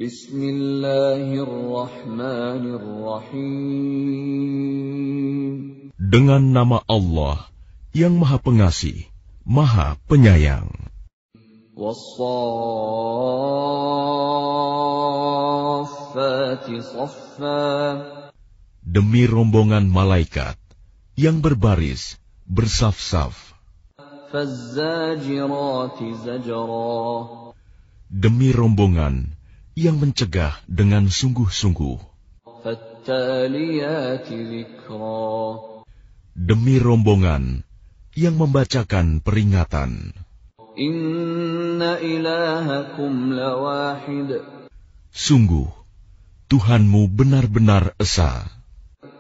Bismillahirrahmanirrahim. Dengan nama Allah yang Maha Pengasih, Maha Penyayang. Wassafati saffa. Demi rombongan malaikat yang berbaris, bersaf-saf. Fazzajirati zajra. Demi rombongan yang mencegah dengan sungguh-sungguh. Fattaliyati dzikra. Demi rombongan yang membacakan peringatan. Inna ilahakum lawahid. Sungguh, Tuhanmu benar-benar esa.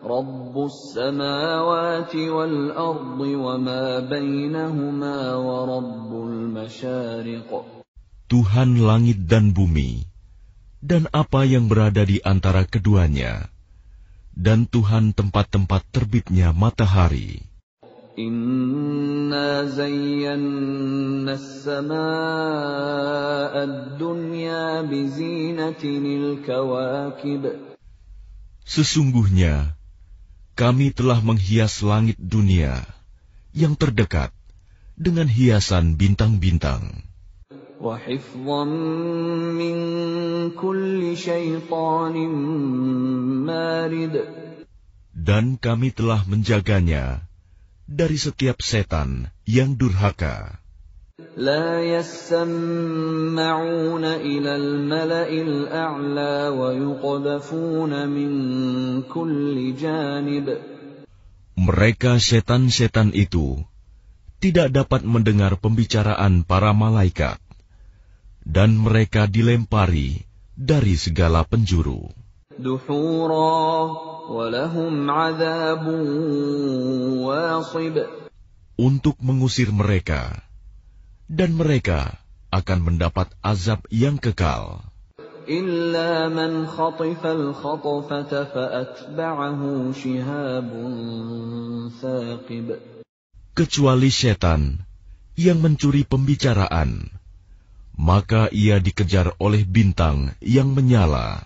Rabbus samawati wal ardi wa ma bainahuma wa rabbul masyariq. Tuhan langit dan bumi, dan apa yang berada di antara keduanya, dan Tuhan tempat-tempat terbitnya matahari. Inna zayyanna as-samaa'a ad-dunya bizinatinil kawakib. Sesungguhnya, kami telah menghias langit dunia yang terdekat dengan hiasan bintang-bintang. Wa hifdhan min kulli syaitanin marid. Dan kami telah menjaganya dari setiap setan yang durhaka. La yasma'una ila al-mala'il a'la wa yuqdhafuna min kulli janib. Mereka setan-setan itu tidak dapat mendengar pembicaraan para malaikat, dan mereka dilempari dari segala penjuru. Duhura wa lahum 'adzabun wasib. Untuk mengusir mereka, dan mereka akan mendapat azab yang kekal. Illa man khatifal khatfata fa'atba'ahu shihabun thaqib. Kecuali setan yang mencuri pembicaraan, maka ia dikejar oleh bintang yang menyala.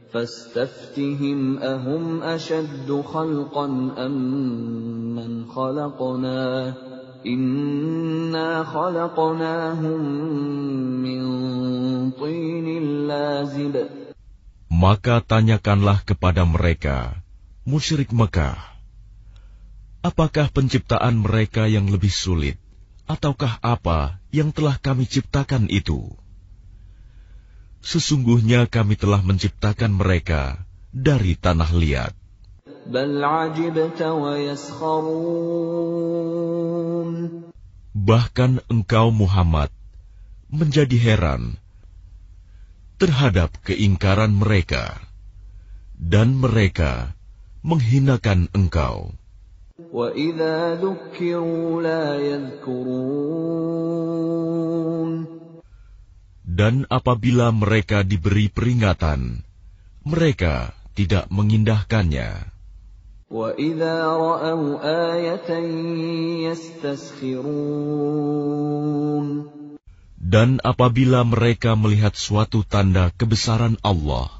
Fastaftihim ahum ashaddu khalqan amman khalaqna. Inna khalaqnahum min tinil lazib. Maka tanyakanlah kepada mereka, musyrik Mekah, apakah penciptaan mereka yang lebih sulit, ataukah apa yang telah kami ciptakan itu? Sesungguhnya kami telah menciptakan mereka dari tanah liat. Bal ajibta wa yaskharun. Bahkan engkau Muhammad menjadi heran terhadap keingkaran mereka, dan mereka menghinakan engkau. Wa idza dzukkiru la yadhkurun. Dan apabila mereka diberi peringatan, mereka tidak mengindahkannya. Wa idza ra'aw ayatan yastaskhirun. Dan apabila mereka melihat suatu tanda kebesaran Allah,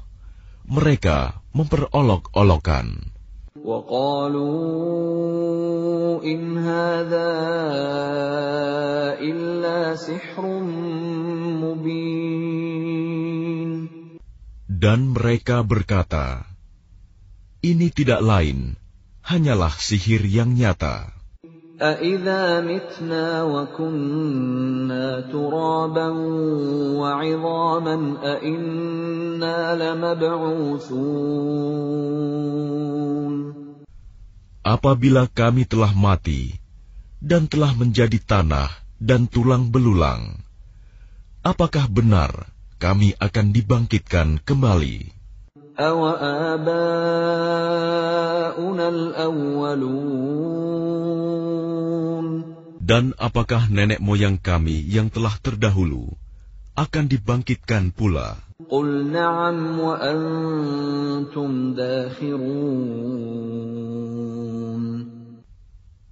mereka memperolok-olokan. Wa qalu in hadza illa sihrun mubin. Dan mereka berkata, ini tidak lain, hanyalah sihir yang nyata. أَإِذَا مِتْنَا وَكُنَّا تُرَابًا وَعِظَامًا أَإِنَّا لَمَبْعُوثُونَ. Apabila kami telah mati dan telah menjadi tanah dan tulang belulang, apakah benar kami akan dibangkitkan kembali? أَوَآبَاؤُنَا الْأَوَّلُونَ. Dan apakah nenek moyang kami yang telah terdahulu akan dibangkitkan pula? قُلْ نَعَمْ وَأَنْتُمْ دَاخِرُونَ.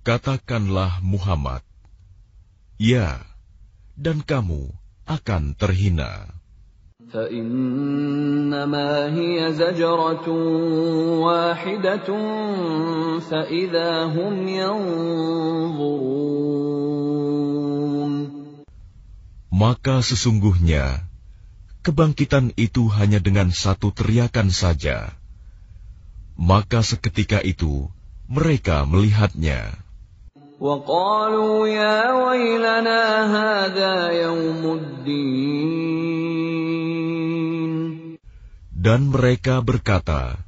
Katakanlah Muhammad, ya, dan kamu akan terhina. فإنما هي زجرة واحدة فإذا هم ينظرون. Maka sesungguhnya kebangkitan itu hanya dengan satu teriakan saja. Maka seketika itu mereka melihatnya. وَقَالُوا يَا وَيْلَنَا هَذَا يَوْمُ الدِّينِ. Dan mereka berkata,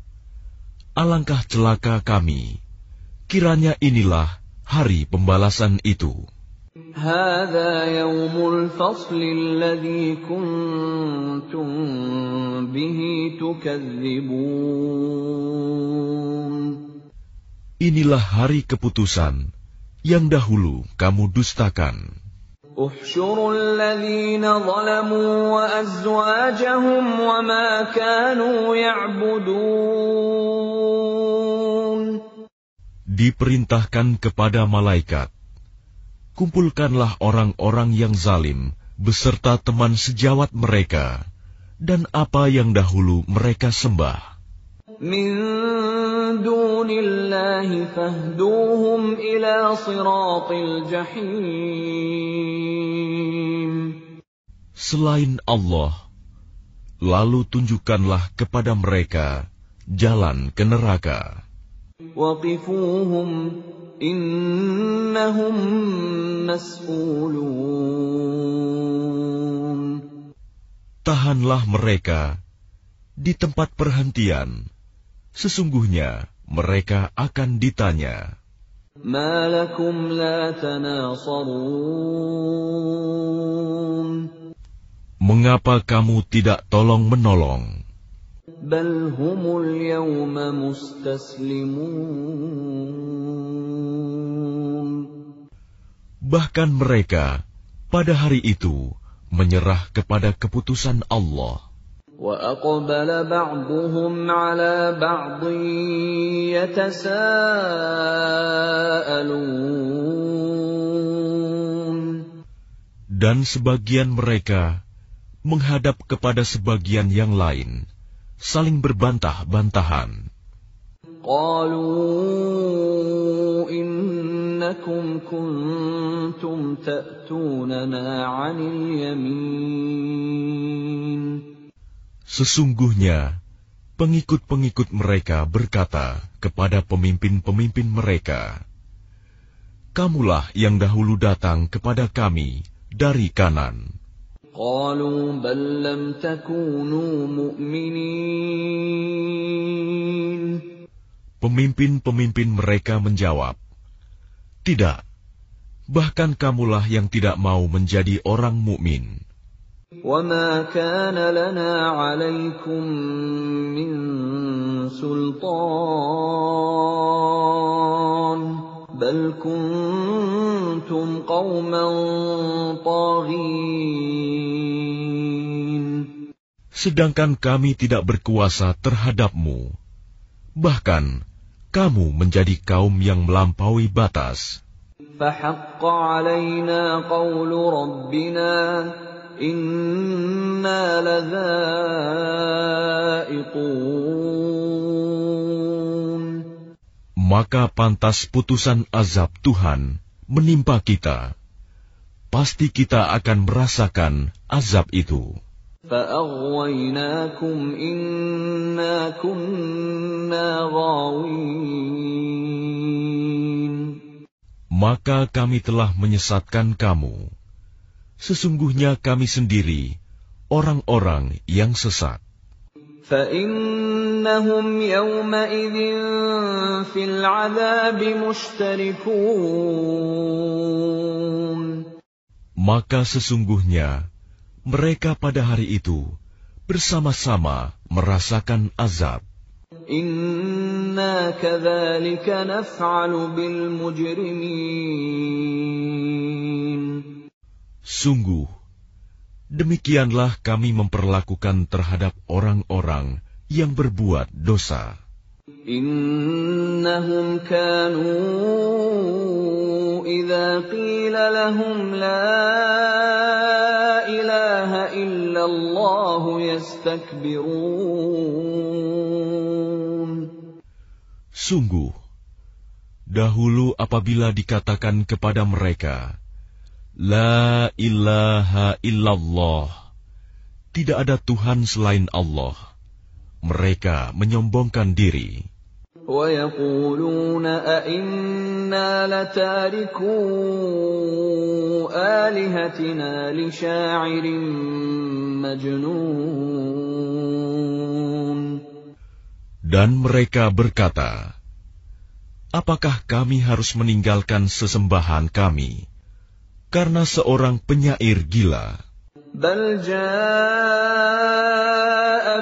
alangkah celaka kami, kiranya inilah hari pembalasan itu. هَذَا يَوْمُ الْفَصْلِ الَّذِي كُنتُم بِهِ تُكَذِّبُونَ. Inilah hari keputusan yang dahulu kamu dustakan. احشروا الذين ظلموا وأزواجهم وما كانوا يعبدون. Diperintahkan kepada malaikat, kumpulkanlah orang-orang yang zalim beserta teman sejawat mereka dan apa yang dahulu mereka sembah. من دون الله فاهدوهم إلى صراط الجحيم. Selain Allah, lalu tunjukkanlah kepada mereka jalan ke neraka. وقفوهم إنهم مسؤولون. Tahanlah mereka di tempat perhentian. Sesungguhnya mereka akan ditanya. ما لكم لا تناصرون. Mengapa kamu tidak tolong-menolong? بل هم اليوم مستسلمون. Bahkan mereka pada hari itu menyerah kepada keputusan Allah. وَأَقْبَلَ بَعْضُهُمْ عَلَى بَعْضٍ يَتَسَاءَلُونَ. Dan sebagian mereka menghadap kepada sebagian yang lain, saling berbantah-bantahan. قَالُوا إِنَّكُمْ كُنتُمْ تَأْتُونَنَا عَنِ الْيَمِينِ. Sesungguhnya, pengikut-pengikut mereka berkata kepada pemimpin-pemimpin mereka, kamulah yang dahulu datang kepada kami dari kanan. قَالُوا بَل لَّمْ تَكُونُوا مُؤْمِنِينَ. Pemimpin-pemimpin mereka menjawab, tidak, bahkan kamulah yang tidak mau menjadi orang mukmin. وَمَا كَانَ لَنَا عَلَيْكُمْ مِنْ سُلْطَانٍ بَلْ كُنْتُمْ قَوْمًا طَاغِينَ. Sedangkan kami tidak berkuasa terhadapmu, bahkan kamu menjadi kaum yang melampaui batas. فَحَقَّ عَلَيْنَا قَوْلُ رَبِّنَا إِنَّا لَذَائِقُونَ. Maka pantas putusan azab Tuhan menimpa kita. Pasti kita akan merasakan azab itu. فَأَغْوَيْنَاكُمْ إِنَّا كُنَّا غَاوِينَ. Maka kami telah menyesatkan kamu. Sesungguhnya kami sendiri orang-orang yang sesat. فَإِنَّهُمْ يَوْمَئِذٍ فِي الْعَذَابِ مُشْتَرِكُونَ. Maka sesungguhnya mereka pada hari itu bersama-sama merasakan azab. إِنَّا كَذَلِكَ نَفْعَلُ بِالْمُجْرِمِينَ. Sungguh, demikianlah kami memperlakukan terhadap orang-orang yang berbuat dosa. إِنَّهُمْ كَانُوا إذا قيل لهم لا إله إلا الله يستكبرون. Sungguh, dahulu apabila dikatakan kepada mereka, La ilaha illallah, tidak ada Tuhan selain Allah, mereka menyombongkan diri. وَيَقُولُونَ أَإِنَّا لَتَارِكُو آلِهَتِنَا لِشَاعِرٍ مَجْنُونٍ. Dan mereka berkata, apakah kami harus meninggalkan sesembahan kami karena seorang penyair gila? بَلْ جَاءَ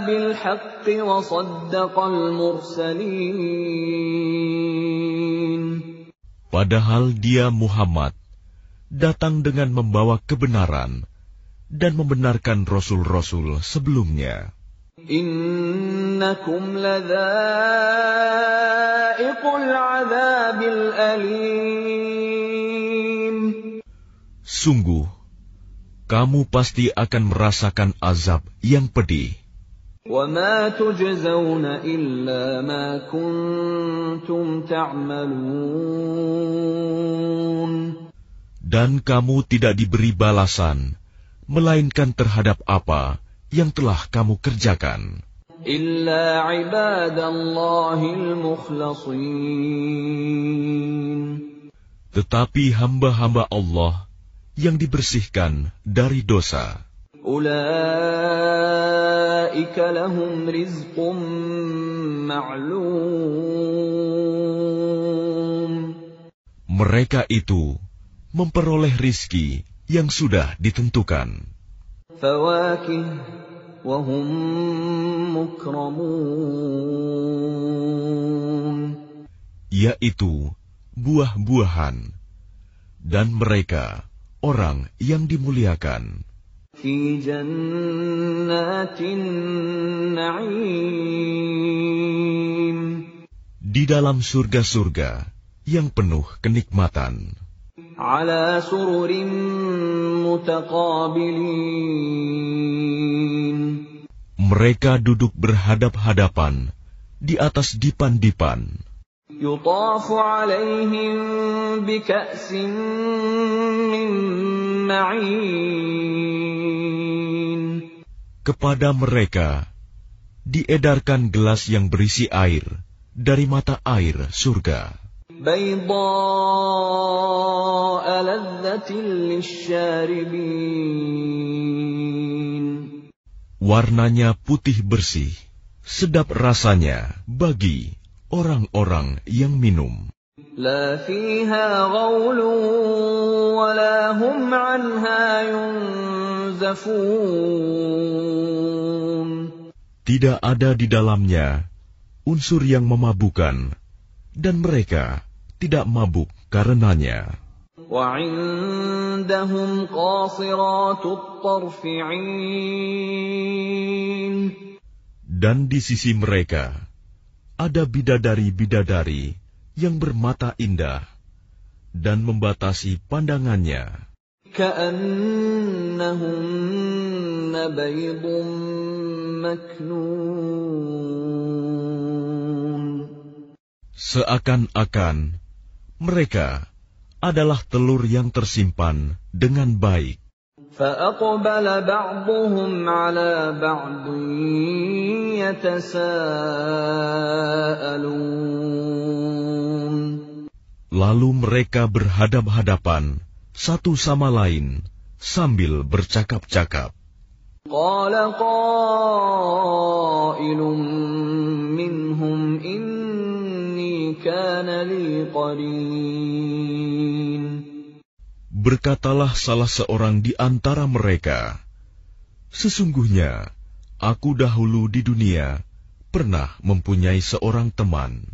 بِالْحَقِّ وَصَدَّقَ الْمُرْسَلِينَ. Padahal dia Muhammad datang dengan membawa kebenaran dan membenarkan rasul-rasul sebelumnya. إِنَّكُمْ لَذَائِقُو الْعَذَابِ الْأَلِيمِ. Sungguh, kamu pasti akan merasakan azab yang pedih. وَمَا تُجْزَوْنَ إِلَّا مَا كُنتُمْ تَعْمَلُونَ. Dan kamu tidak diberi balasan, melainkan terhadap apa yang telah kamu kerjakan. إِلَّا عِبَادَ اللَّهِ الْمُخْلَصِينَ. Tetapi hamba-hamba Allah yang dibersihkan dari dosa, أُولَئِكَ لَهُمْ رِزْقٌ مَّعْلُومٌ. mereka itu memperoleh rizki yang sudah ditentukan, فَوَاكِهُ وَهُم مُّكْرَمُونَ. yaitu buah-buahan, dan mereka orang yang dimuliakan فِي جَنَّاتِ النَّعِيمِ. di dalam surga-surga yang penuh kenikmatan. عَلَى سُرُرٍ مُّتَقَابِلِينَ. Mereka duduk berhadap-hadapan di atas dipan-dipan. يُطَافُ عَلَيْهِم بِكَأْسٍ مِّن مَّعِينٍ. Kepada mereka diedarkan gelas yang berisi air dari mata air surga, بَيْضَاءَ لَذَّةٍ لِّلشَّارِبِينَ. warnanya putih bersih, sedap rasanya bagi orang-orang yang minum. لَا فِيهَا غَوْلٌ وَلَا هُمْ عَنْهَا يُنزَفُونَ. Tidak ada di dalamnya unsur yang memabukkan, dan mereka tidak mabuk karenanya. وَعِندَهُمْ قَاصِرَاتُ الطَّرْفِ عِينٌ. Dan di sisi mereka ada bidadari-bidadari yang bermata indah dan membatasi pandangannya. كَأَنَّهُنَّ بَيْضٌ مَّكْنُونٌ. Seakan-akan mereka adalah telur yang tersimpan dengan baik. فَأَقْبَلَ بَعْضُهُمْ عَلَىٰ بَعْضٍ يَتَسَاءَلُونَ. Lalu mereka berhadap-hadapan satu sama lain sambil bercakap-cakap. قَالَ قَائِلٌ مِّنْهُمْ إِنِّي كَانَ لِي قَرِينٌ. Berkatalah salah seorang di antara mereka, sesungguhnya aku dahulu di dunia pernah mempunyai seorang teman.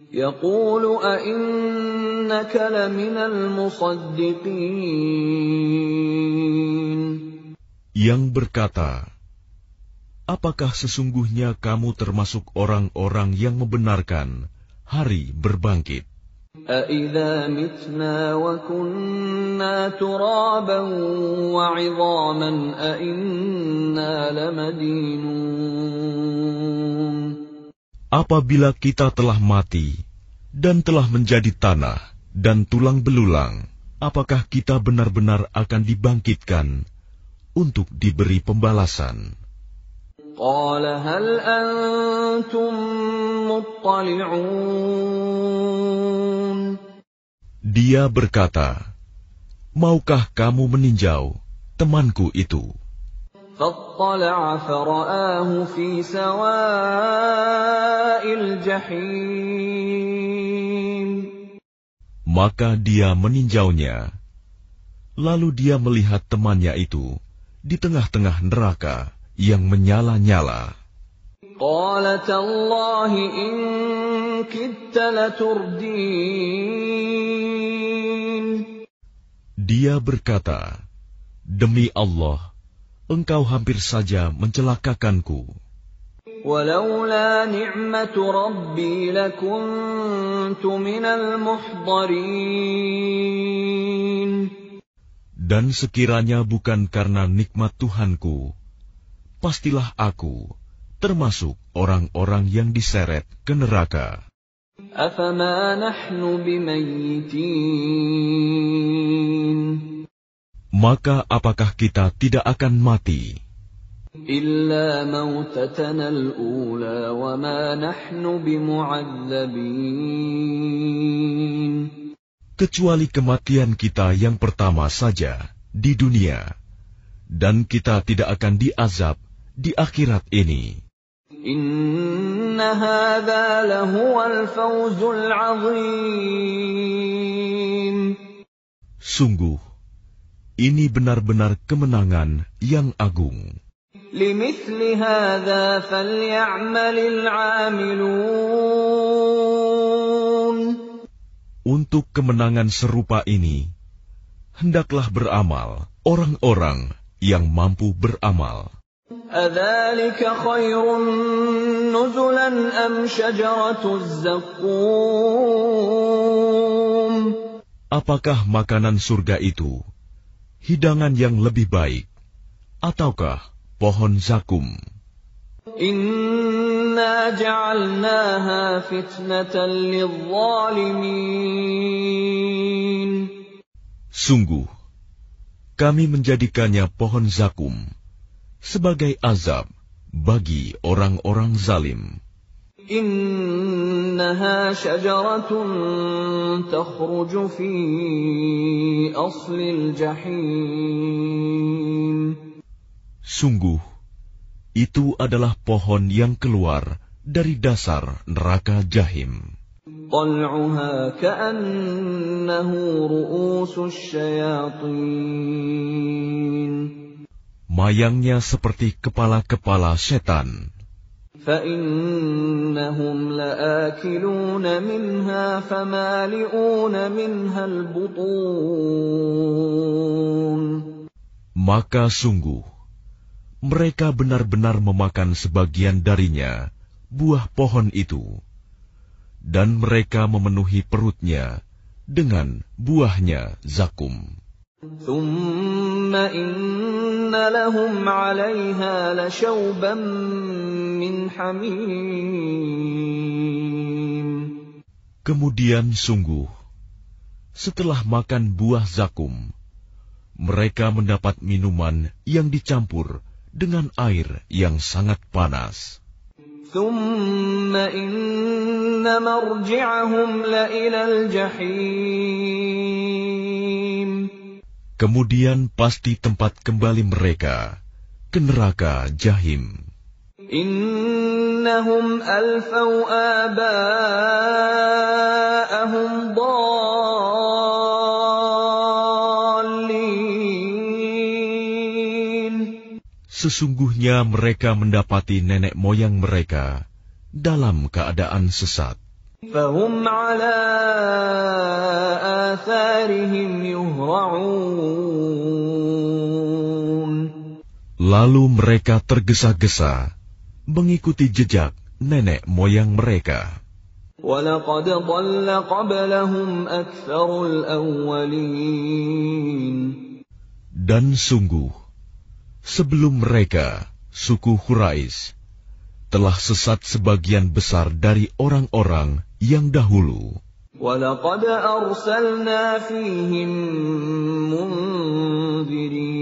يَقُولُ أَإِنَّكَ لَمِنَ الْمُصَدِّقِينَ. Yang berkata, apakah sesungguhnya kamu termasuk orang-orang yang membenarkan hari berbangkit? أَإِذَا مِتْنَا وَكُنَّا تُرَابًا وَعِظَامًا أَإِنَّا لَمَدِينُونَ. Apabila kita telah mati dan telah menjadi tanah dan tulang belulang, apakah kita benar-benar akan dibangkitkan untuk diberi pembalasan? قَالَ هَلْ أَنْتُمْ مُطَّلِعُونَ. Dia berkata, maukah kamu meninjau temanku itu? فَاطَّلَعَ فَرَآهُ فِي سَوَاءِ الْجَحِيمِ. Maka dia meninjaunya, lalu dia melihat temannya itu di tengah-tengah neraka yang menyala-nyala. قَالَ تَاللَّهِ إِن كِدتَّ لَتُرْدِينِ. Dia berkata, demi Allah, engkau hampir saja mencelakakanku. وَلَوْلَا نِعْمَةُ رَبِّي لَكُنتُ مِنَ الْمُحْضَرِينَ. Dan sekiranya bukan karena nikmat Tuhanku, pastilah aku termasuk orang-orang yang diseret ke neraka. أَفَمَا نَحْنُ بِمَيِّتِينَ. Maka apakah kita tidak akan mati? إِلَّا مَوْتَتَنَا الْأُولَى وَمَا نَحْنُ بِمُعَذَّبِينَ. Kecuali kematian kita yang pertama saja di dunia, dan kita tidak akan diazab di akhirat ini. إِنَّ هَذَا لَهُوَ الْفَوْزُ الْعَظِيمُ. Sungguh, ini benar-benar kemenangan yang agung. لِمِثْلِ هَذَا فَلْيَعْمَلِ الْعَامِلُونَ. Untuk kemenangan serupa ini, hendaklah beramal orang-orang yang mampu beramal. أَذَلِكَ خَيْرٌ نُزُلًا أَمْ شَجَرَةُ الزَّقُّومِ. Apakah makanan surga itu hidangan yang lebih baik, ataukah pohon zakum? إِنَّا جَعَلْنَاهَا فِتْنَةً لِلظَّالِمِينَ. Sungguh, kami menjadikannya pohon zakum sebagai azab bagi orang-orang zalim. إِنَّهَا شَجَرَةٌ تَخْرُجُ فِي أَصْلِ الْجَحِيمِ. Sungguh, itu adalah pohon yang keluar dari dasar neraka Jahim. طَلْعُهَا كَأَنَّهُ رُءُوسُ الشَّيَاطِينِ. Mayangnya seperti kepala-kepala setan. فَإِنَّهُمْ لَآكِلُونَ مِنْهَا فَمَالِئُونَ مِنْهَا الْبُطُونَ. Maka sungguh, mereka benar-benar memakan sebagian darinya, buah pohon itu, dan mereka memenuhi perutnya dengan buahnya zakum. ثُمَّ إِنَّ لَهُمْ عَلَيْهَا لَشَوْبًا مِّنْ حَمِيمٍ. Kemudian sungguh, setelah makan buah zakum, mereka mendapat minuman yang dicampur dengan air yang sangat panas. ثُمَّ إِنَّ مَرْجِعَهُمْ لَإِلَى الْجَحِيمِ. Kemudian pasti tempat kembali mereka ke neraka Jahim. إِنَّهُمْ أَلْفَوْا آبَاءَهُمْ ضَالِّينَ. Sesungguhnya mereka mendapati nenek moyang mereka dalam keadaan sesat. فَهُمْ عَلَىٰ آثَارِهِمْ يُهْرَعُونَ. Lalu mereka tergesa-gesa mengikuti jejak nenek moyang mereka. وَلَقَدْ ضَلَّ قَبْلَهُمْ أَكْثَرُ الْأَوَّلِينَ. Dan sungguh, sebelum mereka, suku Quraisy, telah sesat sebagian besar dari orang-orang yang dahulu. وَلَقَدْ أَرْسَلْنَا فِيهِم مُنذِرِينَ.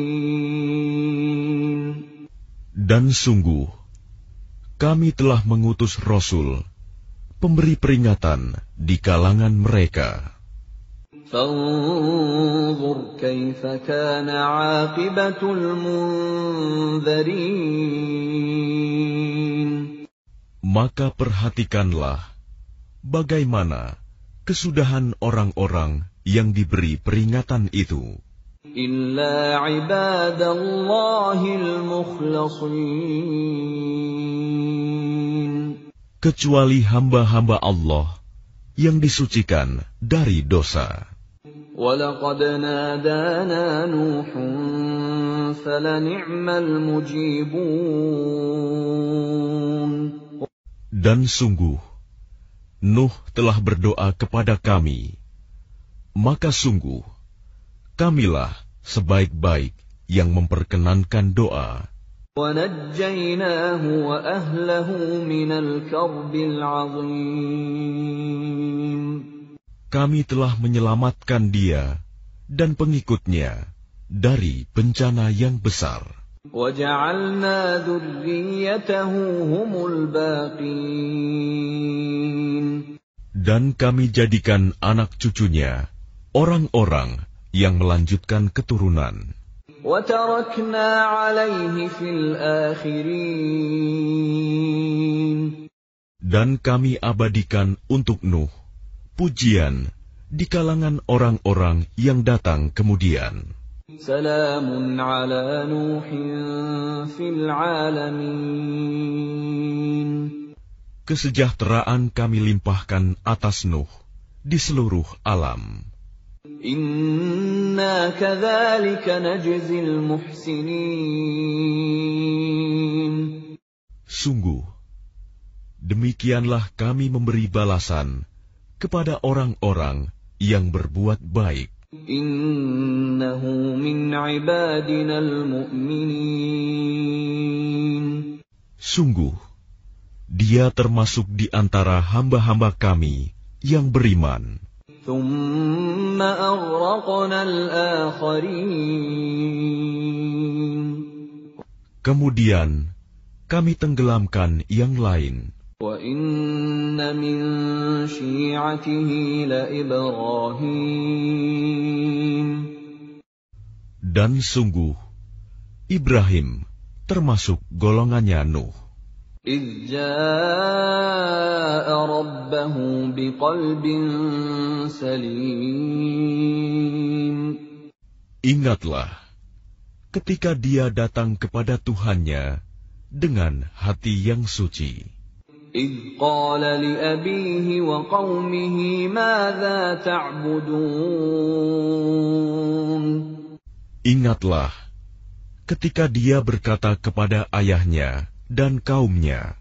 Dan sungguh, kami telah mengutus Rasul, pemberi peringatan di kalangan mereka. فَانظُرْ كَيْفَ كَانَ عَاقِبَةُ الْمُنذَرِينَ. Maka perhatikanlah bagaimana kesudahan orang-orang yang diberi peringatan itu. إِلَّا عِبَادَ اللَّهِ الْمُخْلَصِينَ. Kecuali hamba-hamba Allah yang disucikan dari dosa. وَلَقَدْ نَادَانَا نُوحٌ فَلَنِعْمَ الْمُجِيبُونَ. Dan sungguh, Nuh telah berdoa kepada kami, maka sungguh, kamilah sebaik-baik yang memperkenankan doa. وَنَجَّيْنَاهُ وَأَهْلَهُ مِنَ الْكَرْبِ الْعَظِيمِ. Kami telah menyelamatkan dia dan pengikutnya dari bencana yang besar. وَجَعَلْنَا ذُرِّيَّتَهُ هُمُ الْبَاقِينَ. Dan kami jadikan anak cucunya orang-orang yang melanjutkan keturunan. وَتَرَكْنَا عَلَيْهِ فِي الْآخِرِينَ. Dan kami abadikan untuk Nuh pujian di kalangan orang-orang yang datang kemudian. سَلَامٌ عَلَى نُوحٍ فِي الْعَالَمِينَ. Kesejahteraan kami limpahkan atas Nuh di seluruh alam. إِنَّا كَذَلِكَ نَجْزِي الْمُحْسِنِينَ. Sungguh, demikianlah kami memberi balasan kepada orang-orang yang berbuat baik. إِنَّهُ مِنْ عِبَادِنَا الْمُؤْمِنِينَ. Sungguh, Dia termasuk di antara hamba-hamba kami yang beriman. ثُمَّ أَغْرَقْنَا الْآخَرِينَ. Kemudian kami tenggelamkan yang lain. وَإِنَّ مِن شِيعَتِهِ لَإِبْرَاهِيمَ. Dan sungguh, Ibrahim termasuk golongannya Nuh. إِذْ جَاءَ رَبَّهُ بِقَلْبٍ سَلِيمٍ. Ingatlah, ketika dia datang kepada Tuhannya dengan hati yang suci. إِذْ قَالَ لِأَبِيهِ وَقَوْمِهِ مَاذَا تَعْبُدُونَ. Ingatlah, ketika dia berkata kepada ayahnya dan kaumnya,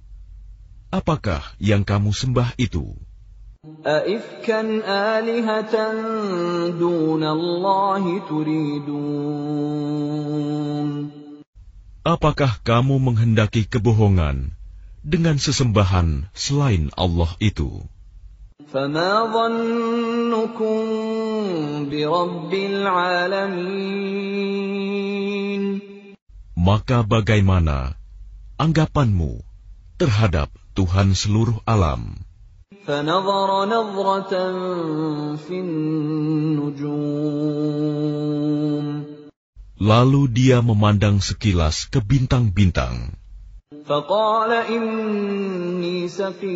apakah yang kamu sembah itu? أَئِفْكًا آلِهَةً دُونَ اللَّهِ تُرِيدُونَ. Apakah kamu menghendaki kebohongan dengan sesembahan selain Allah itu? فَمَا ظَنُّكُمْ بِرَبِّ الْعَالَمِينَ. Maka bagaimana anggapanmu terhadap Tuhan seluruh alam? فَنَظَرَ نَظْرَةً فِي النُّجُومِ. Lalu dia memandang sekilas ke bintang-bintang. فَقَالَ إِنِّي سَقِيمٌ.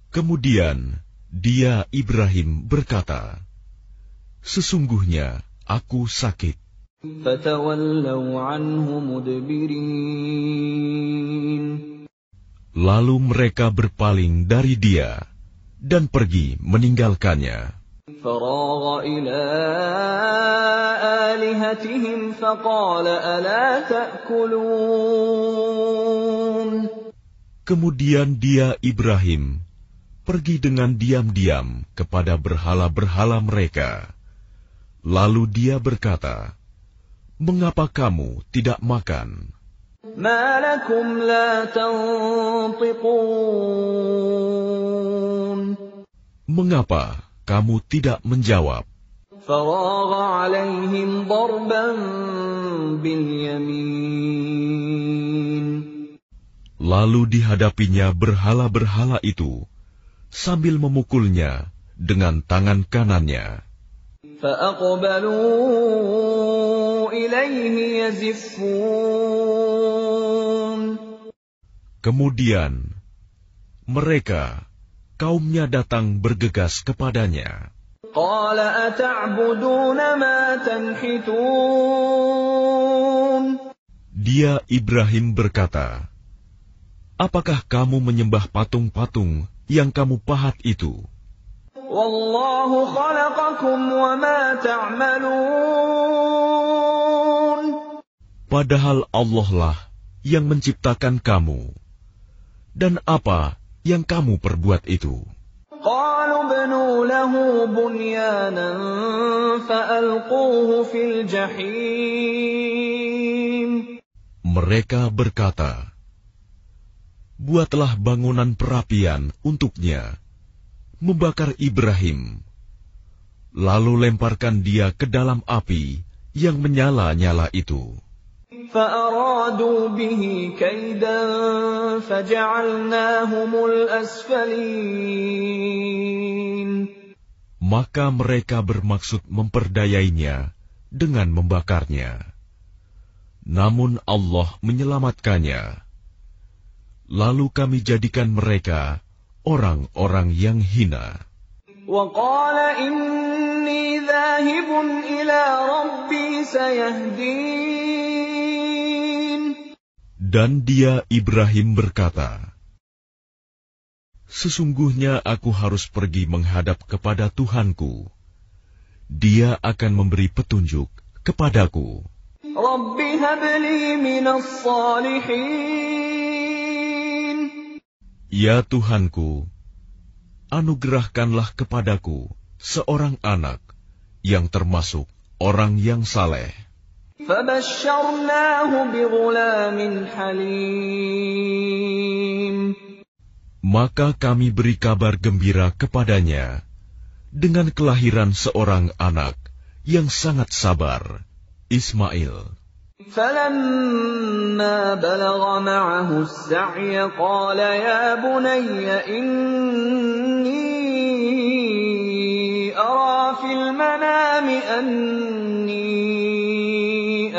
Kemudian dia Ibrahim berkata, sesungguhnya aku sakit. فَتَوَلَّوْا عَنْهُ مُدْبِرِينَ. Lalu mereka berpaling dari dia dan pergi meninggalkannya. فَرَاغَ إِلَىٰ آلِهَتِهِمْ فَقَالَ أَلَا تَأْكُلُونَ. Kemudian dia Ibrahim pergi dengan diam-diam kepada berhala-berhala mereka. Lalu dia berkata, "Mengapa kamu tidak makan?" ما لكم لا تنطقون Mengapa kamu tidak menjawab? فراغ عليهم ضربا باليمين Lalu dihadapinya berhala-berhala itu sambil memukulnya dengan tangan kanannya. فأقبلوا إليه يزفون Kemudian mereka, kaumnya datang bergegas kepadanya. قال أتعبدون ما تنحتون Dia Ibrahim berkata, "Apakah kamu menyembah patung-patung yang kamu pahat itu? والله خلقكم وما تعملون Padahal Allah lah yang menciptakan kamu. Dan apa yang kamu perbuat itu?" قالوا ابنوا له بنيانا فألقوه في الجحيم Mereka berkata, "Buatlah bangunan perapian untuknya, membakar Ibrahim, lalu lemparkan dia ke dalam api yang menyala-nyala itu." فأرادوا به كيدا فجعلناهم الأسفلين Maka mereka bermaksud memperdayainya dengan membakarnya. Namun Allah menyelamatkannya. Lalu kami jadikan mereka orang-orang yang hina. وقال إني ذاهب إلى ربي سيهدين Dan dia Ibrahim berkata, "Sesungguhnya aku harus pergi menghadap kepada Tuhanku. Dia akan memberi petunjuk kepadaku." رب هب لي من الصالحين Ya Tuhanku, anugerahkanlah kepadaku seorang anak yang termasuk orang yang saleh. فبشرناه بغلام حليم Maka kami beri kabar gembira kepadanya dengan kelahiran seorang anak yang sangat sabar, Ismail. فلما بلغ معه السعي قال يا بني إني أرى في المنام أني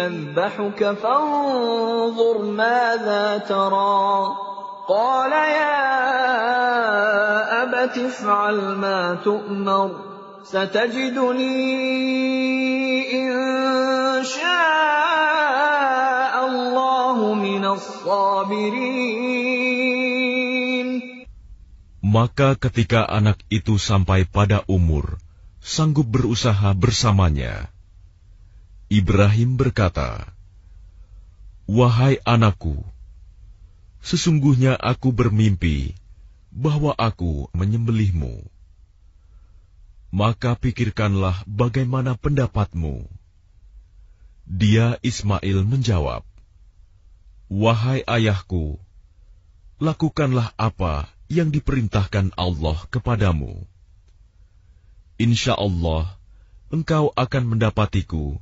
أذبحك فانظر ماذا ترى قال يا أبت افعل ما تؤمر ستجدني إن شاء الله من الصابرين. Maka ketika anak itu sampai pada umur sanggup berusaha bersamanya, Ibrahim berkata, "Wahai anakku, sesungguhnya aku bermimpi bahwa aku menyembelihmu. Maka pikirkanlah bagaimana pendapatmu." Dia Ismail menjawab, "Wahai ayahku, lakukanlah apa yang diperintahkan Allah kepadamu. Insya Allah, engkau akan mendapatiku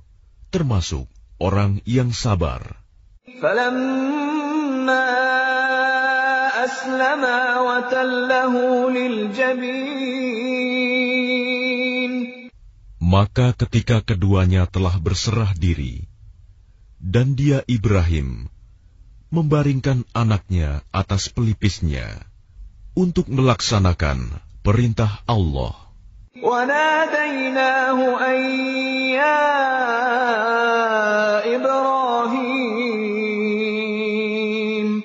termasuk orang yang sabar." فلما أسلما وتله للجبين Maka ketika keduanya telah berserah diri, dan dia Ibrahim membaringkan anaknya atas pelipisnya untuk melaksanakan perintah Allah. وناديناه أن يا إبراهيم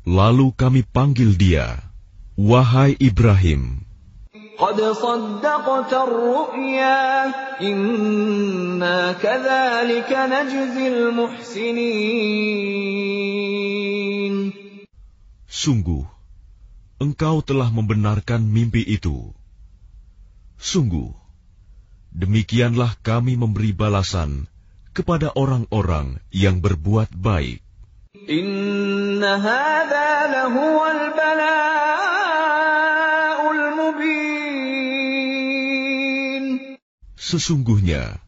Lalu kami panggil dia, "Wahai Ibrahim, قد صدقت الرؤيا إنا كذلك نجزي المحسنين. Sungguh, engkau telah membenarkan mimpi itu. Sungguh, demikianlah kami memberi balasan kepada orang-orang yang berbuat baik. Inna hadza lahuwal bala'ul mubin. Sesungguhnya,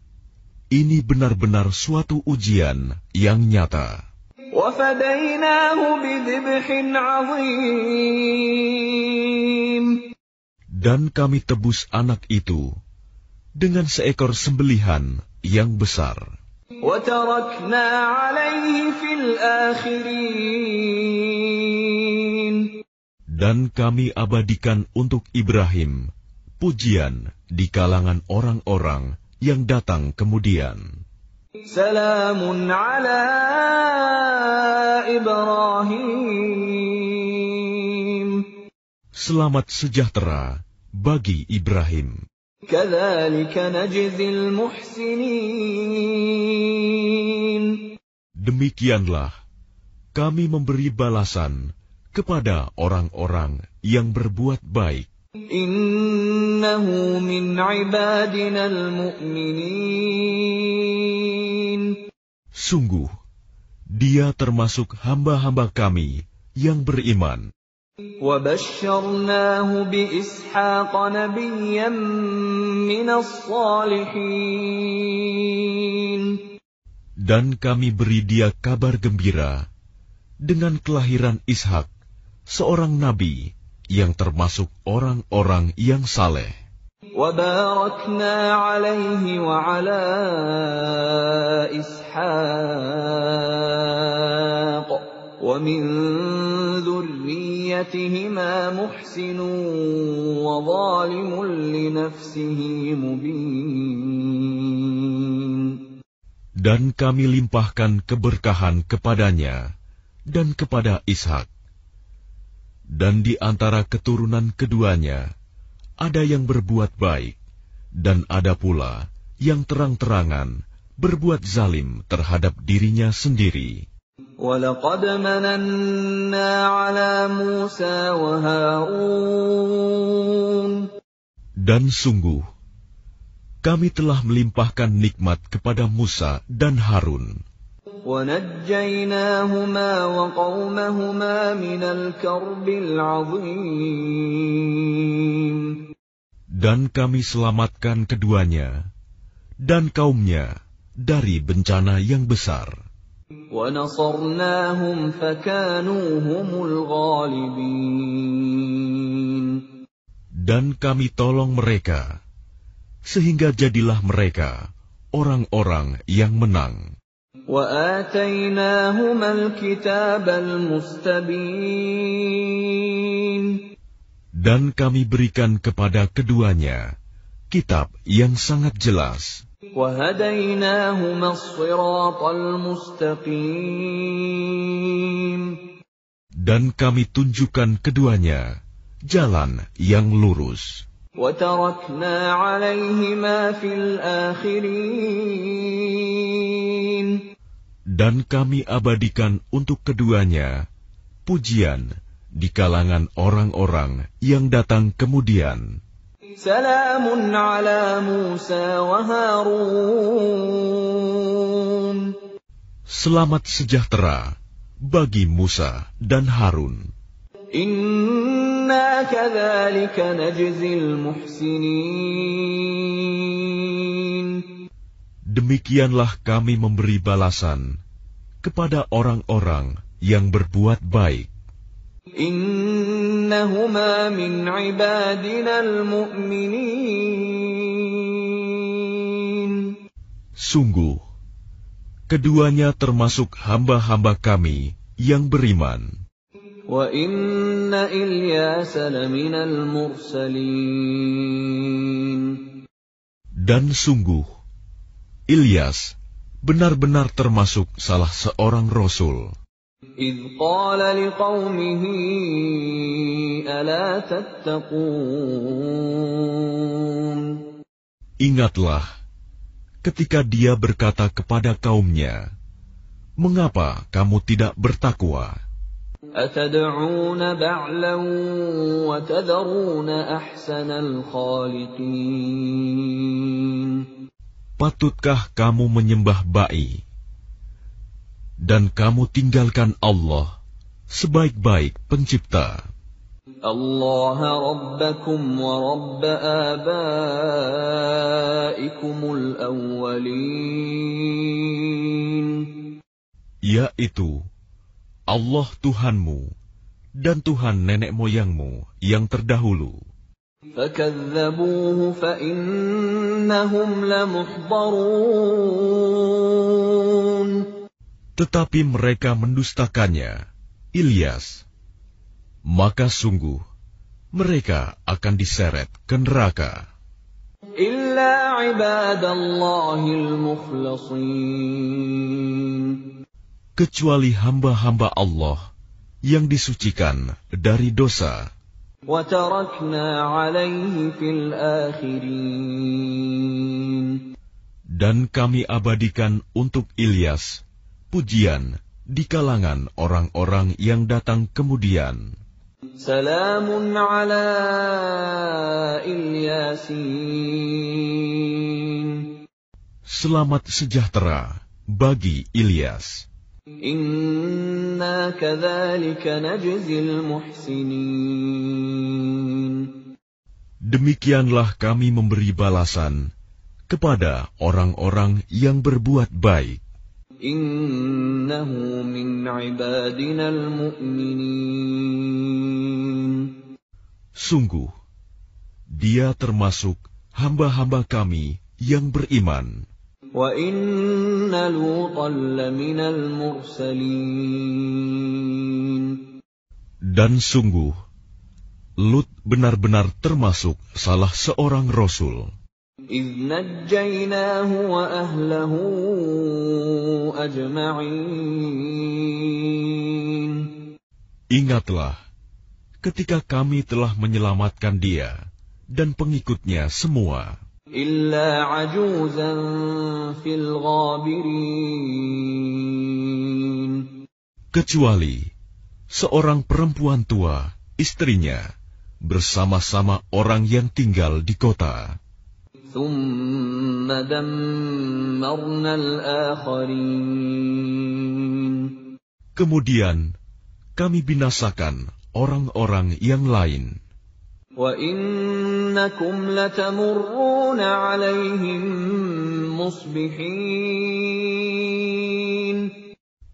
ini benar-benar suatu ujian yang nyata. وَفَدَيْنَاهُ بِذِبْحٍ عَظِيمٍ. Dan kami tebus anak itu dengan seekor sembelihan yang besar. وَتَرَكْنَا عَلَيْهِ فِي الْآخِرِينَ. Dan kami abadikan untuk Ibrahim pujian di kalangan orang-orang yang datang kemudian. Salamun ala Ibrahim. Selamat sejahtera bagi Ibrahim. Kadzalika najzil muhsinin. Demikianlah kami memberi balasan kepada orang-orang yang berbuat baik. Innahu min ibadina al-mu'minin. Sungguh, dia termasuk hamba-hamba kami yang beriman. وَبَشَّرْنَاهُ بِإِسْحَاقَ نَبِيًّا مِّنَ الصَّالِحِينَ. Dan kami beri dia kabar gembira dengan kelahiran Ishak, seorang nabi yang termasuk orang-orang yang saleh. وَبَارَكْنَا عَلَيْهِ وَعَلَى إِسْحَاقَ وَمِن ذُرِّيَّتِهِمَا مُحْسِنٌ وَظَالِمٌ لِنَفْسِهِ مُبِينٌ. Dan kami limpahkan keberkahan kepadanya dan kepada Ishak. Dan di antara keturunan keduanya, ada yang berbuat baik, dan ada pula yang terang-terangan berbuat zalim terhadap dirinya sendiri. وَلَقَدْ مَنَنَّا عَلَى مُوسَى وَهَارُونَ. Dan sungguh, kami telah melimpahkan nikmat kepada Musa dan Harun. وَنَجَّيْنَاهُمَا وَقَوْمَهُمَا مِنَ الْكَرْبِ الْعَظِيمِ. Dan kami selamatkan keduanya dan kaumnya dari bencana yang besar. وَنَصَرْنَاهُمْ فَكَانُوا هُمُ الْغَالِبِينَ. Dan kami tolong mereka, sehingga jadilah mereka orang-orang yang menang. وَآتَيْنَاهُمَا الْكِتَابَ الْمُسْتَبِينَ. Dan kami berikan kepada keduanya kitab yang sangat jelas. وَهَدَيْنَاهُمَا الصِّرَاطَ الْمُسْتَقِيمَ. Dan kami tunjukkan keduanya jalan yang lurus. وَتَرَكْنَا عَلَيْهِمَا فِي الْآخِرِينَ. Dan kami abadikan untuk keduanya pujian di kalangan orang-orang yang datang kemudian. Salamun ala Musa wa Harun. Selamat sejahtera bagi Musa dan Harun. Inna kadzalika najzil muhsinin. Demikianlah kami memberi balasan kepada orang-orang yang berbuat baik. Innahuma min ibadina al-mu'minin. Sungguh, keduanya termasuk hamba-hamba kami yang beriman. Wa inna Ilyasa laminal mursalin. Dan sungguh, Ilyas benar-benar termasuk salah seorang rasul. إِذْ قَالَ لِقَوْمِهِ أَلَا تَتَّقُونَ. Ingatlah ketika dia berkata kepada kaumnya, "Mengapa kamu tidak bertakwa?" أتدعون بعلا وتذرون أحسن الخالقين. Patutkah kamu menyembah ba'i, dan kamu tinggalkan Allah, sebaik-baik pencipta? Allah Rabbakum wa Rabb abaikumul awwalin. Yaitu Allah Tuhanmu dan Tuhan nenek moyangmu yang terdahulu. فَكَذَّبُوهُ فَإِنَّهُمْ لَمُحْضَرُونَ. Tetapi mereka mendustakannya, Ilyas, maka sungguh mereka akan diseret ke neraka. إِلَّا عِبَادَ اللَّهِ الْمُخْلَصِينَ. Kecuali hamba-hamba Allah yang disucikan dari dosa. وَتَرَكْنَا عَلَيْهِ فِي الْآخِرِينَ. Dan kami abadikan untuk Ilyas pujian di kalangan orang-orang yang datang kemudian. Salamun ala Ilyasin. Selamat sejahtera bagi Ilyas. Inna kadzalika najzil muhsinin. Demikianlah kami memberi balasan kepada orang-orang yang berbuat baik. Innahu min ibadinal mu'minin. Sungguh, dia termasuk hamba-hamba kami yang beriman. Wa inna Lutan laminal mursalin. Dan sungguh, Lut benar-benar termasuk salah seorang rasul. إِذْ نَجَّيْنَاهُ وَأَهْلَهُ أَجْمَعِينَ. Ingatlah, ketika kami telah menyelamatkan dia dan pengikutnya semua. إِلَّا عَجُوزًا فِي الْغَابِرِينَ. Kecuali seorang perempuan tua, istrinya, bersama-sama orang yang tinggal di kota. ثُمَّ دَمَّرْنَا الْآخَرِينَ. Kemudian kami binasakan orang-orang yang lain. وَإِنَّكُمْ لَتَمُرُّونَ عَلَيْهِمْ مُصْبِحِينَ.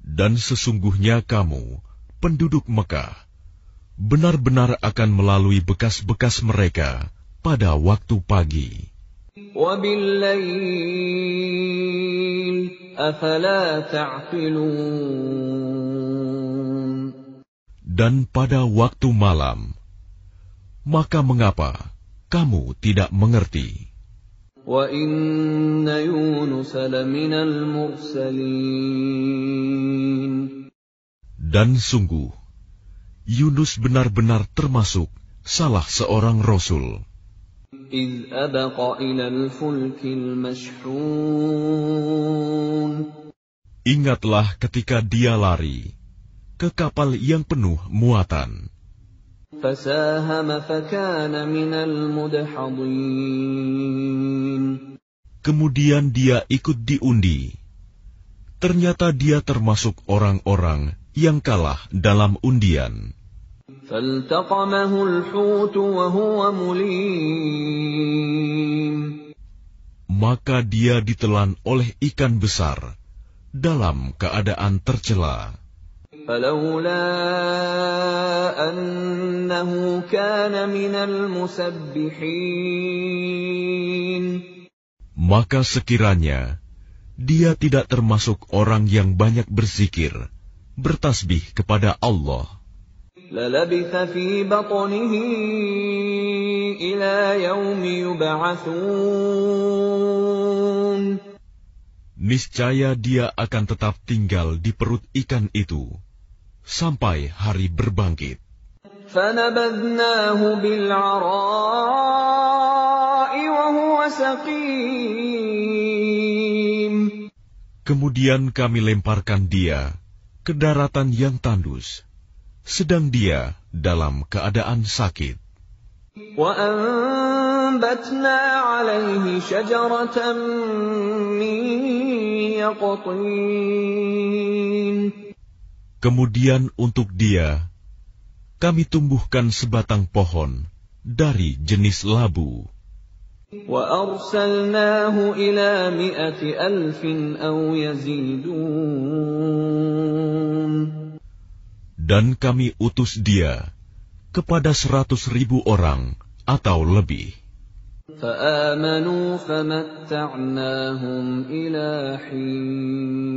Dan sesungguhnya kamu, penduduk Mekah, benar-benar akan melalui bekas-bekas mereka pada waktu pagi. وَبِاللَّيْلِ أَفَلَا تَعْقِلُونَ. Dan pada waktu malam, maka mengapa kamu tidak mengerti? وَإِنَّ يُونُسَ لَمِنَ الْمُرْسَلِينَ. Dan sungguh, Yunus benar-benar termasuk salah seorang rasul. إِذْ أَبَقَ إِلَى الْفُلْكِ الْمَشْحُونِ. Ingatlah ketika dia lari ke kapal yang penuh muatan. فَسَاهَمَ فَكَانَ مِنَ الْمُدْحَضِينَ. Kemudian dia ikut diundi. Ternyata dia termasuk orang-orang yang kalah dalam undian. فَالْتَقَمَهُ الْحُوتُ وَهُوَ مُلِيمٌ. Maka dia ditelan oleh ikan besar dalam keadaan tercela. فَلَوْلَا أَنَّهُ كَانَ مِنَ الْمُسَبِّحِينَ. Maka sekiranya dia tidak termasuk orang yang banyak berzikir, bertasbih kepada Allah, لَلَبِثَ فِي بَطْنِهِ إِلَى يَوْمِ يُبْعَثُونَ. niscaya dia akan tetap tinggal di perut ikan itu sampai hari berbangkit. فَنَبَذْنَاهُ بِالْعَرَاءِ وَهُوَ سَقِيمٌ. Kemudian kami lemparkan dia ke daratan yang tandus, sedang dia dalam keadaan sakit. وَأَنبَتْنَا عَلَيْهِ شَجَرَةً مِّن يَقْطِينٍ. Kemudian untuk dia, kami tumbuhkan sebatang pohon dari jenis labu. وَأَرْسَلْنَاهُ إِلَى 100,000 أَوْ يَزِيدُونَ. Dan kami utus dia kepada 100,000 orang atau lebih. فَآمَنُوا فَمَتَّعْنَاهُمْ إِلَى حِينٍ.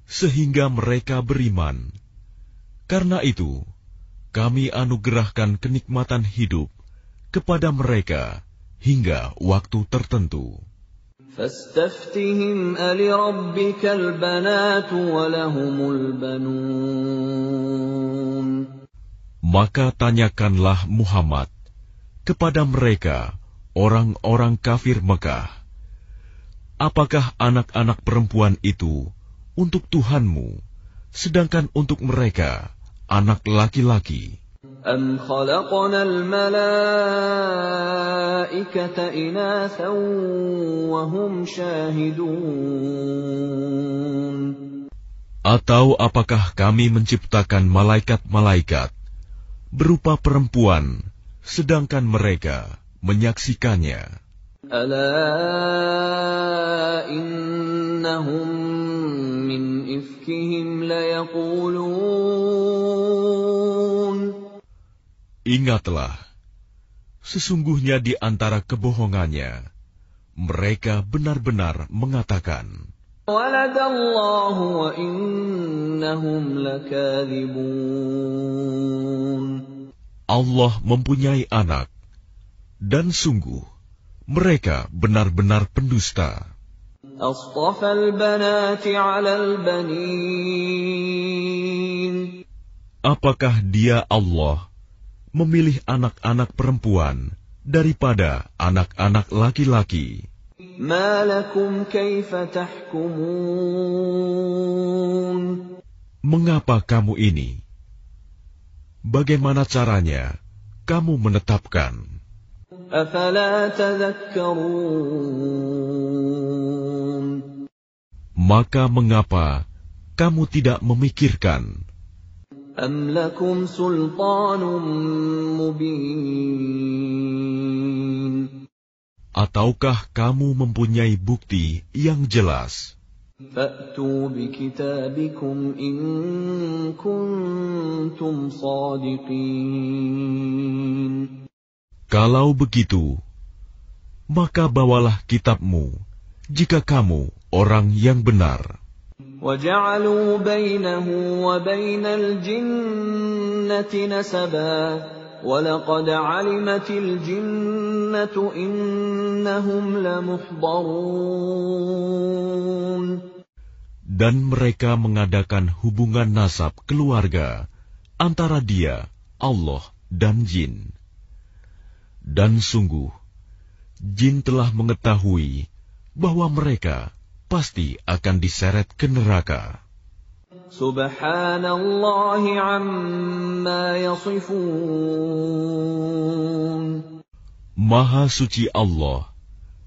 Sehingga mereka beriman. Karena itu, kami anugerahkan kenikmatan hidup kepada mereka hingga waktu tertentu. فَاسْتَفْتِهِمْ أَلِرَبِّكَ الْبَنَاتُ وَلَهُمُ الْبَنُونَ. Maka tanyakanlah Muhammad kepada mereka, orang-orang kafir Mekah, apakah anak-anak perempuan itu untuk Tuhanmu, sedangkan untuk mereka anak laki-laki? أَمْ خَلَقْنَا الْمَلَائِكَةَ إِنَاثًا وَهُمْ شَاهِدُونَ. Atau apakah kami menciptakan malaikat-malaikat berupa perempuan, sedangkan mereka menyaksikannya? أَلَا إِنَّهُمْ مِنْ إِفْكِهِمْ لَيَقُولُونَ. Ingatlah, sesungguhnya di antara kebohongannya, mereka benar-benar mengatakan, وَلَدَ اللَّهُ وَإِنَّهُمْ لَكَاذِبُونَ. Allah mempunyai anak, dan sungguh, mereka benar-benar pendusta. أَصْطَفَى الْبَنَاتِ عَلَى الْبَنِينَ. Apakah dia Allah memilih anak-anak perempuan daripada anak-anak laki-laki? مَا لَكُمْ كَيْفَ تَحْكُمُونَ. Mengapa kamu ini? Bagaimana caranya kamu menetapkan? أَفَلَا تَذَكَّرُونَ. Maka mengapa kamu tidak memikirkan? أَمْ لَكُمْ سُلْطَانٌ مُّبِينٌ. Ataukah kamu mempunyai bukti yang jelas? فَأْتُوا بِكِتَابِكُمْ إِن كُنتُمْ صَادِقِينَ. Kalau begitu, maka bawalah kitabmu jika kamu orang yang benar. وَجَعَلُوا بَيْنَهُ وَبَيْنَ الْجِنَّةِ نَسَبًا وَلَقَدْ عَلِمَتِ الْجِنَّةُ إِنَّهُمْ لَمُحْضَرُونَ. Dan mereka mengadakan hubungan nasab keluarga antara dia, Allah, dan jin. Dan sungguh, jin telah mengetahui bahwa mereka pasti akan diseret ke neraka. Subhanallah amma yasifun. Maha suci Allah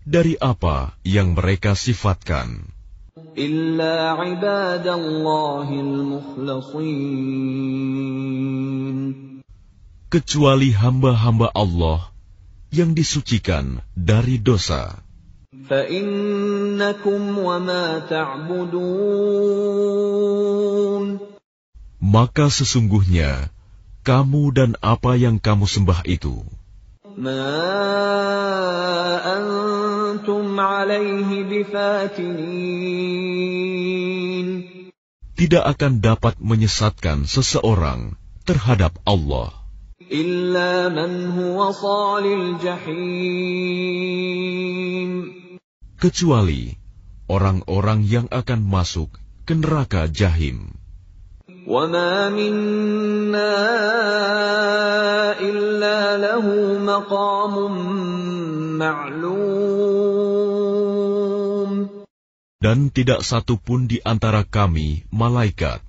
dari apa yang mereka sifatkan. Illa ibadallahil mukhlasin. Kecuali hamba-hamba Allah yang disucikan dari dosa. فَإِنَّكُمْ وَمَا تَعْبُدُونَ. Maka sesungguhnya kamu dan apa yang kamu sembah itu, مَا أَنْتُمْ عَلَيْهِ بِفَاتِنِينَ. tidak akan dapat menyesatkan seseorang terhadap Allah. إِلَّا مَنْ هُوَ صَالِ الْجَحِيمِ. Kecuali orang-orang yang akan masuk ke neraka Jahim. وَمَا مِنَّا إِلَّا لَهُ مَقَامٌ مَعْلُومٌ. Dan tidak satu pun di antara kami, malaikat,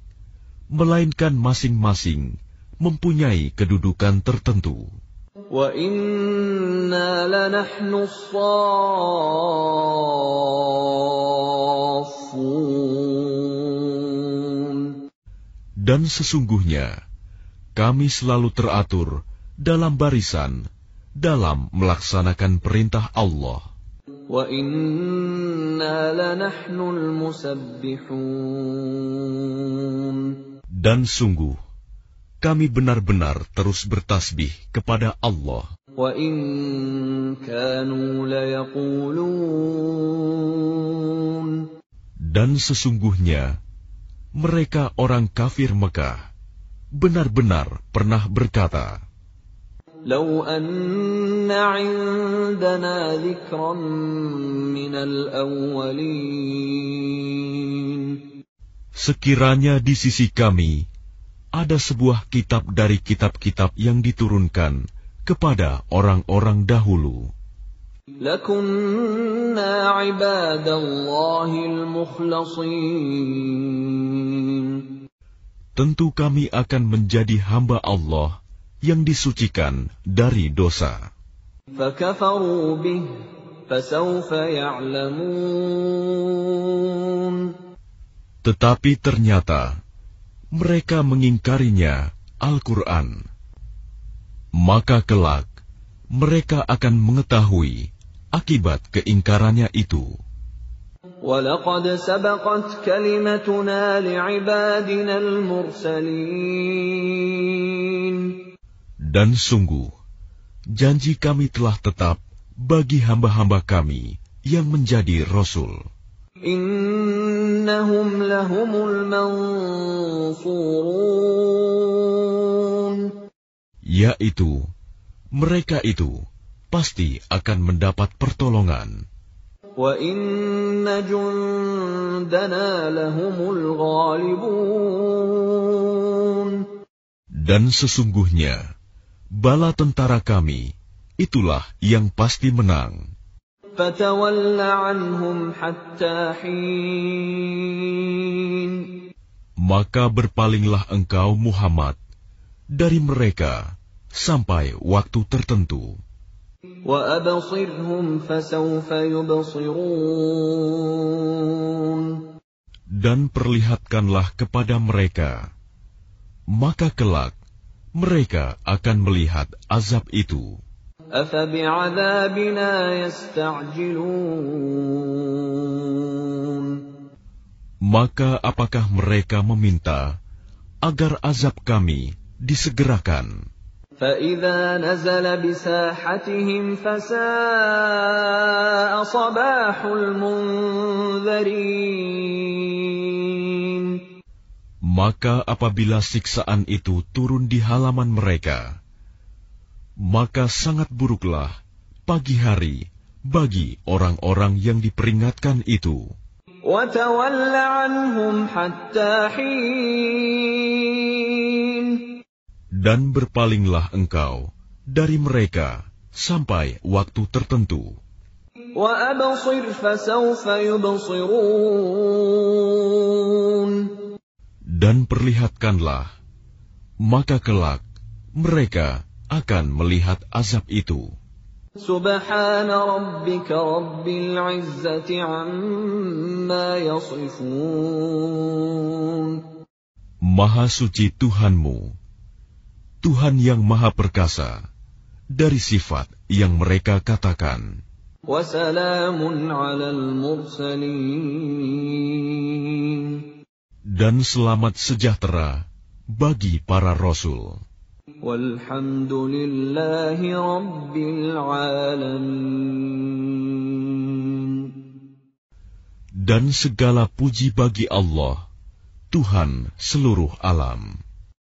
melainkan masing-masing mempunyai kedudukan tertentu. Wa inna lanahnu as-saffun. Dan sesungguhnya kami selalu teratur dalam barisan dalam melaksanakan perintah Allah. Wa inna lanahnul musabbihun. Dan sungguh kami benar-benar terus bertasbih kepada Allah. Wa in kanu layaqulun. Dan sesungguhnya mereka orang kafir Mekah benar-benar pernah berkata, Lau anna 'indana dzikran minal awwalin. sekiranya di sisi kami ada sebuah kitab dari kitab-kitab yang diturunkan kepada orang-orang dahulu, Lakunna 'ibadallahil mukhlasin. tentu kami akan menjadi hamba Allah yang disucikan dari dosa. Fakafaru bih, fasawfa ya'lamun. Tetapi ternyata mereka mengingkarinya Al-Quran. Maka kelak mereka akan mengetahui akibat keingkarannya itu. وَلَقَدْ سَبَقَتْ كَلِمَتُنَا لِعِبَادِنَا الْمُرْسَلِينَ. Dan sungguh, janji kami telah tetap bagi hamba-hamba kami yang menjadi Rasul. إِنَّهُمْ لَهُمُ الْمَنْصُورُونَ. Yaitu, mereka itu pasti akan mendapat pertolongan. وَإِنَّ جُنْدَنَا لَهُمُ الْغَالِبُونَ. Dan sesungguhnya, bala tentara kami, itulah yang pasti menang. فَتَوَلَّ عَنْهُمْ حَتَّى حِينٍ. Maka berpalinglah engkau Muhammad dari mereka sampai waktu tertentu. وَأَبْصِرْهُمْ فَسَوْفَ يُبْصِرُونَ. Dan perlihatkanlah kepada mereka, maka kelak mereka akan melihat azab itu. أَفَبِعَذَابِنَا يَسْتَعْجِلُونَ. Maka apakah mereka meminta agar azab kami disegerakan? فَإِذَا نَزَلَ بِسَاحَتِهِمْ فَسَاءَ صَبَاحُ الْمُنذَرِينَ. Maka apabila siksaan itu turun di halaman mereka, maka sangat buruklah pagi hari bagi orang-orang yang diperingatkan itu. وَتَوَلَّ عَنْهُمْ حَتَّى حِينٍ. Dan berpalinglah engkau dari mereka sampai waktu tertentu. وَأَبْصِرْ فَسَوْفَ يُبْصِرُونَ. Dan perlihatkanlah, maka kelak mereka akan melihat azab itu. سبحان ربك رب العزة عما يصفون. Maha suci Tuhanmu, Tuhan yang maha perkasa, dari sifat yang mereka katakan. وسلام على المرسلين. Dan selamat sejahtera bagi para Rasul. والحمد لله رب العالمين. Dan segala puji bagi Allah, Tuhan seluruh alam.